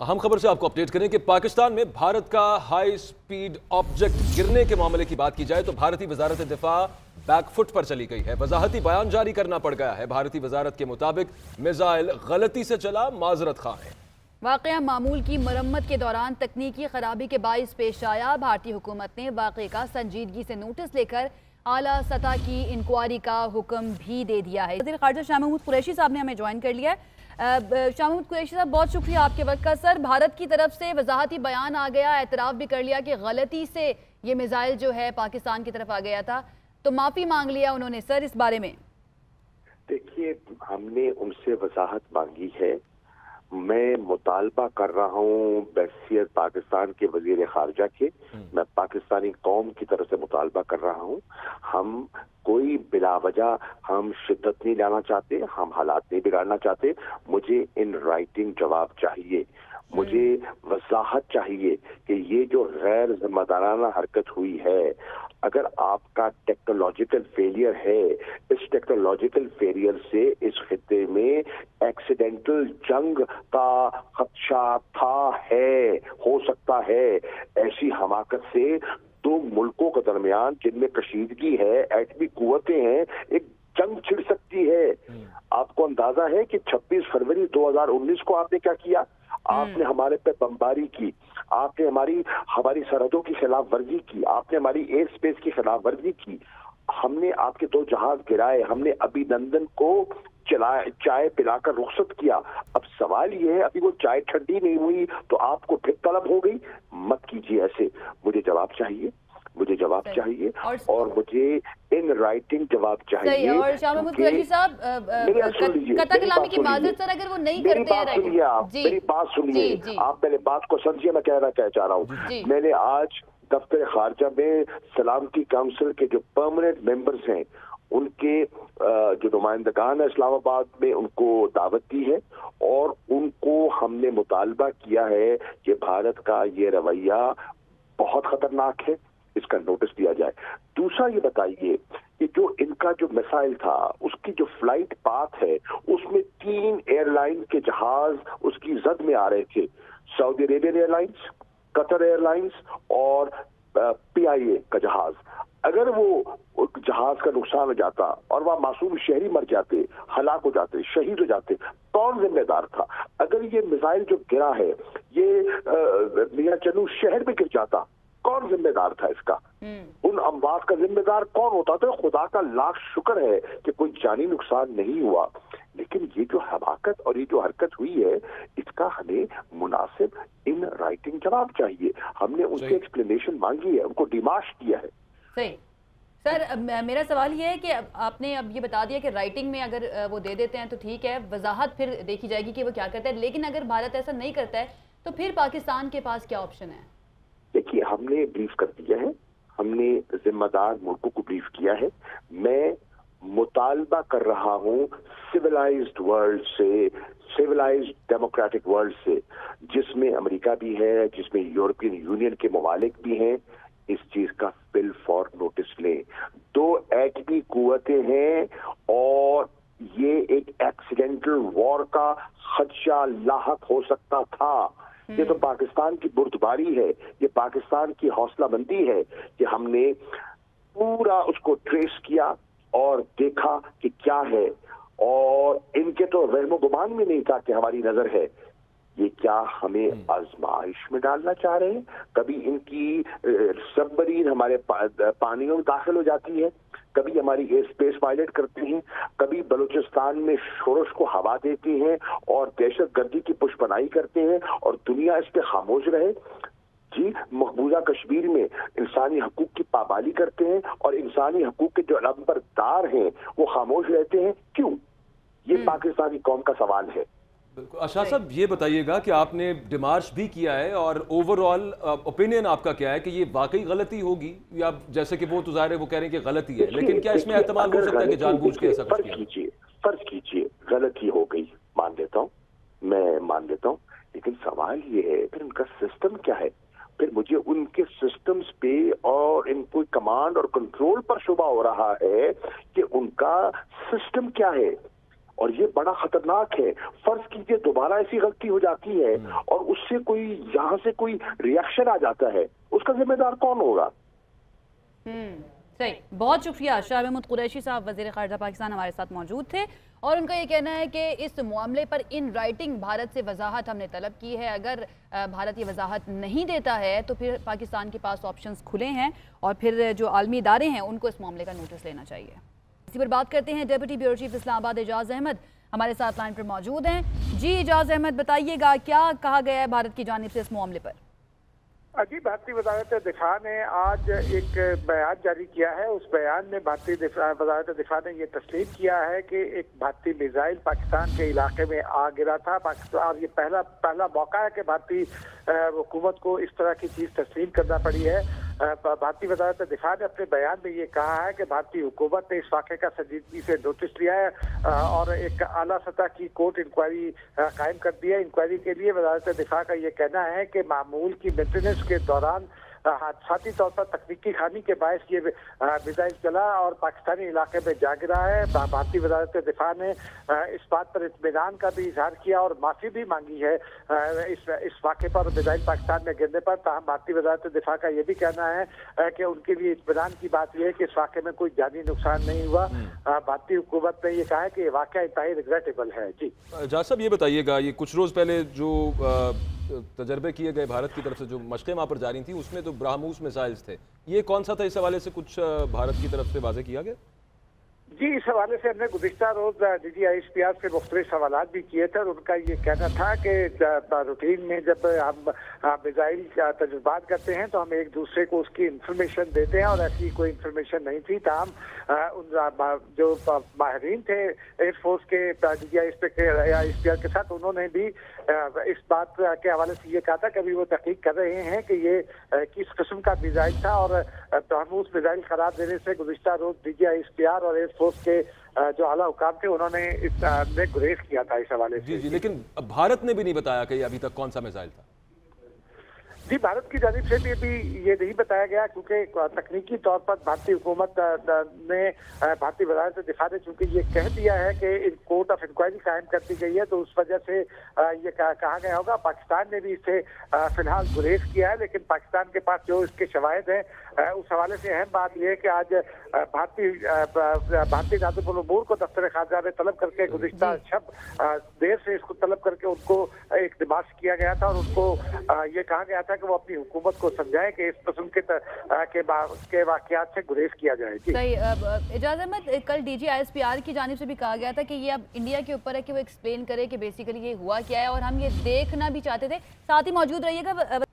अहम खबर से आपको अपडेट करें कि पाकिस्तान में भारत का हाई स्पीड ऑब्जेक्ट गिरने के मामले की बात की जाए तो भारतीय वजारत दिफा बैकफुट पर चली गई है। वजाहती बयान जारी करना पड़ गया है। भारतीय वजारत के मुताबिक मिसाइल गलती से चला, माजरत खां है। वाक़या मामूल की मरम्मत के दौरान तकनीकी खराबी के बाइस पेश आया। भारतीय हुकूमत ने वाक़े का संजीदगी से नोटिस लेकर आला सतह की इंक्वायरी का हुक्म भी दे दिया है। वज़ीर ख़ारजा शाह महमूद कुरैशी साहब ने हमें ज्वाइन कर लिया है। शाह महमूद कुरैशी साहब, बहुत शुक्रिया आपके वक्त का। सर, भारत की तरफ से वजाहती बयान आ गया, एतराफ़ भी कर लिया कि गलती से ये मिसाइल जो है पाकिस्तान की तरफ आ गया था, तो माफ़ी मांग लिया उन्होंने। सर, इस बारे में देखिए, हमने उनसे वजाहत मांगी है। मैं मुतालबा कर रहा हूँ बहसीत पाकिस्तान के वजीर खारजा के, मैं पाकिस्तानी कौम की तरफ से मुतालबा कर रहा हूँ। हम कोई बिला वजह हम शिद्दत नहीं लाना चाहते, हम हालात नहीं बिगाड़ना चाहते। मुझे इन राइटिंग जवाब चाहिए, मुझे वजाहत चाहिए कि ये जो गैर जिम्मेदाराना हरकत हुई है, अगर आपका टेक्नोलॉजिकल फेलियर है, इस टेक्नोलॉजिकल फेलियर से इस खित्ते में एक्सीडेंटल जंग का खदशा था, है, हो सकता है। ऐसी हमाकत से दो मुल्कों के दरमियान जिनमें कशीदगी है, एटमी कुव्वतें हैं, एक जंग छिड़ सकती है। आपको अंदाजा है कि 26 फरवरी 2019 को आपने क्या किया? आपने हमारे पे बमबारी की, आपने हमारी सरहदों की खिलाफ वर्जी की, आपने हमारी एयर स्पेस की खिलाफ वर्जी की। हमने आपके 2 जहाज गिराए, हमने अभिनंदन को चाय पिलाकर रुखसत किया। अब सवाल ये है, अभी वो चाय ठंडी नहीं हुई तो आपको फिर तलब हो गई। मत कीजिए ऐसे। मुझे जवाब चाहिए, मुझे जवाब चाहिए और मुझे इन राइटिंग जवाब चाहिए। और शाह महमूद कुरैशी साहब, कतल कलामी की माजरत सर अगर वो नहीं करते हैं, मेरी बात सुनिए, आप पहले बात को समझिए। मैं कहना क्या चाह रहा हूँ। मैंने आज दफ्तर खारजा में सलामती काउंसिल के जो परमानेंट मेंबर्स हैं, उनके जो नुमाइंदगान है इस्लामाबाद में, उनको दावत दी है और उनको हमने मुतालबा किया है कि भारत का ये रवैया बहुत खतरनाक है, इसका नोटिस दिया जाए। दूसरा ये बताइए कि जो इनका जो मिसाइल था, उसकी जो फ्लाइट पाथ है, उसमें 3 एयरलाइन के जहाज उसकी जद में आ रहे थे। Saudi Arabian airlines, Qatar airlines और PIA का जहाज। अगर वो जहाज का नुकसान हो जाता और वह मासूम शहरी मर जाते, हलाक हो जाते, शहीद हो जाते, कौन जिम्मेदार था? अगर ये मिसाइल जो गिरा है, ये मियां चन्नू शहर में गिर जाता, कौन जिम्मेदार था इसका? उन अमवात का जिम्मेदार कौन होता? तो खुदा का लाख शुक्र है कि कोई जानी नुकसान नहीं हुआ। लेकिन ये जो हमाकत और ये जो हरकत हुई है, इसका हमें मुनासिब इन राइटिंग जवाब चाहिए। हमने उनसे एक्सप्लेनेशन मांगी है, उनको डिमांड किया है। सही सर, मेरा सवाल ये है कि आपने अब ये बता दिया कि राइटिंग में अगर वो दे देते हैं तो ठीक है, वजाहत फिर देखी जाएगी कि वो क्या करता है। लेकिन अगर भारत ऐसा नहीं करता है तो फिर पाकिस्तान के पास क्या ऑप्शन है? देखिए, हमने ब्रीफ कर दिया है, हमने जिम्मेदार मुल्कों को ब्रीफ किया है। मैं मुतालबा कर रहा हूँ सिविलाइज्ड वर्ल्ड से, सिविलाइज्ड डेमोक्रेटिक वर्ल्ड से, जिसमें अमेरिका भी है, जिसमें यूरोपियन यूनियन के ममालिक भी हैं, इस चीज का बिल फॉर नोटिस लें। 2 एटमी कुव्वतें हैं और ये एक एक्सीडेंटल वॉर का खदशा लाहक हो सकता था। ये तो पाकिस्तान की बुर्दबारी है, ये पाकिस्तान की हौसलाबंदी है कि हमने पूरा उसको ट्रेस किया और देखा कि क्या है। और इनके तो रहमो गुमान में नहीं था कि हमारी नजर है। ये क्या हमें आजमाइश में डालना चाह रहे हैं? कभी इनकी सबमरीन हमारे पानियों में दाखिल हो जाती है, कभी हमारी एयर स्पेस वायलेट करती हैं, कभी बलूचिस्तान में शोरश को हवा देती हैं और दहशत गर्दी की पुष्पनाई करते हैं और दुनिया इस पे खामोश रहे। जी, मकबूजा कश्मीर में इंसानी हकूक की पाबंदी करते हैं और इंसानी हकूक के जो नंबरदार हैं वो खामोश रहते हैं। क्यों? ये पाकिस्तानी कौम का सवाल है। बिल्कुल। अशा साहब, ये बताइएगा कि आपने डिमार्च भी किया है और ओवरऑल ओपिनियन आपका क्या है कि ये वाकई गलती होगी, या जैसे कि वो तो जाहिर है वो कह रहे हैं कि गलती है, लेकिन क्या इसमें एहतमाल हो सकता है कि जानबूझ के ऐसा कुछ किया? फर्ज कीजिए गलती हो गई, मान लेता हूँ, मैं मान लेता हूँ, लेकिन सवाल ये है फिर उनका सिस्टम क्या है? फिर मुझे उनके सिस्टम्स पे और इनको कमांड और कंट्रोल पर शुबा हो रहा है कि उनका सिस्टम क्या है। اور یہ بڑا خطرناک ہے. فرض کیجئے دوبارہ ایسی غلطی ہو جاتی ہے اور اس سے کوئی یہاں سے کوئی ریئیکشن آ جاتا ہے, اس کا ذمہ دار کون ہوگا؟ صحیح. بہت شکریہ. شاہ محمود قریشی صاحب وزیر خارجہ پاکستان ہمارے ساتھ موجود تھے اور ان کا یہ کہنا ہے کہ اس معاملے پر ان رائٹنگ بھارت سے وضاحت ہم نے طلب کی ہے. اگر بھارت یہ وضاحت نہیں دیتا ہے تو پھر پاکستان کے پاس آپشنز کھلے ہیں اور پھر جو عالمی ادارے ہیں ان کو اس معاملے کا نوٹس لینا چاہیے. اسی پر بات کرتے ہیں. ڈیپٹی بیورو چیف اسلام آباد اعجاز احمد ہمارے ساتھ لائن پر موجود ہیں. جی اعجاز احمد, بتائیے گا کیا کہا گیا ہے بھارت کی جانب سے اس معاملے پر؟ جی, بھارتی وزارت دفاع نے آج ایک بیان جاری کیا ہے. اس بیان میں بھارتی وزارت دفاع نے یہ تسلیم کیا ہے کہ ایک بھارتی میزائل پاکستان کے علاقے میں آ گرا تھا. اور یہ پہلا موقع ہے کہ بھارتی حکومت کو اس طرح کی چیز تسلیم کرنا پڑی ہے. بھارتی وزارت دفاع نے اپنے بیان میں یہ کہا ہے کہ بھارتی حکومت نے اس واقعے کا سنجیدگی سے نوٹس لیا ہے اور ایک اعلیٰ سطح کی کورٹ انکوائری قائم کر دی ہے. انکوائری کے لیے وزارت دفاع کا یہ کہنا ہے کہ معمول کی مینٹیننس کے دوران حادثاتی طور پر تکنیکی خامی کے باعث یہ میزائل چلا اور پاکستانی علاقے میں جا گرا ہے. بھارتی وزارت دفاع نے اس بات پر اطمینان کا بھی اظہار کیا اور معافی بھی مانگی ہے اس واقعے پر, میزائل پاکستان میں گرنے پر. تاہم بھارتی وزارت دفاع کا یہ بھی کہنا ہے کہ ان کے لیے اطمینان کی بات یہ ہے کہ اس واقعے میں کوئی جانی نقصان نہیں ہوا. بھارتی حکومت نے یہ کہا ہے کہ یہ واقعہ انتہائی ریگریٹیبل ہے. جی اعجاز صاحب, یہ بتائیے گا, یہ کچھ روز پہلے جو تجربے کیے گئے بھارت کی طرف سے جو مشقیں وہاں پر جاری تھیں اس میں تو برہموس میزائلز تھے, یہ کون سا تھا؟ اس حوالے سے کچھ بھارت کی طرف سے واضح کیا گیا؟ جی, اس حوالے سے ہم نے گزشتہ روز DGISPR سے مختلف سوالات بھی کیے تھے اور ان کا یہ کہنا تھا کہ روٹین میں جب ہم میزائل تجربات کرتے ہیں تو ہم ایک دوسرے کو اس کی انفارمیشن دیتے ہیں اور ایسی کوئی انفارمیشن نہیں تھی. تاہم جو ماہرین تھے ایئر فورس کے DGISPR کے ساتھ, انہوں نے بھی اس بات کے حوالے سے یہ کہا تھا کہ ابھی وہ تحقیق کر رہے ہیں کہ یہ کس قسم کا میزائل تھا اور برہموس میزائل قرار دینے سے گزشتہ روز DGISPR اور ایئر فورس کے جو اعلیٰ حکام تھے انہوں نے اس میں گریز کیا تھا اس حوالے سے. جی, لیکن بھارت نے بھی نہیں بتایا کہ ابھی تک کون سا میزائل تھا. جی, بھارت کی جانب سے بھی یہ نہیں بتایا گیا کیونکہ تکنیکی طور پر بھارتی حکومت نے بھارتی وزارت دفاع نے چونکہ یہ کہہ دیا ہے کہ کورٹ آف انکوائری قائم کر دی گئی ہے تو اس وجہ سے یہ کہا گیا ہوگا. پاکستان نے بھی اس سے فی الحال گریز کیا ہے, لیکن پاکستان کے پاس جو اس کے شواہد ہیں اس حوالے سے اہم بات یہ ہے کہ آج بھارتی نازم الامور کو دفتر خارجہ میں طلب کر کے گزشتہ شب دیر سے اس کو طلب کر کے ان کو ایک دماغ کیا گیا تھا اور ان کو یہ کہا گیا تھا کہ وہ اپنی حکومت کو سمجھائیں کہ اس قسم کے واقعات سے گریز کیا جائے. صحیح. اعجاز احمد, کل DGISPR کی جانب سے بھی کہا گیا تھا کہ یہ اب انڈیا کے اوپر ہے کہ وہ ایکسپلین کرے کہ بیسیکلی یہ ہوا کیا ہے اور ہم یہ دیکھنا بھی چاہتے تھے. ساتھ ہی موجود رہیے گا.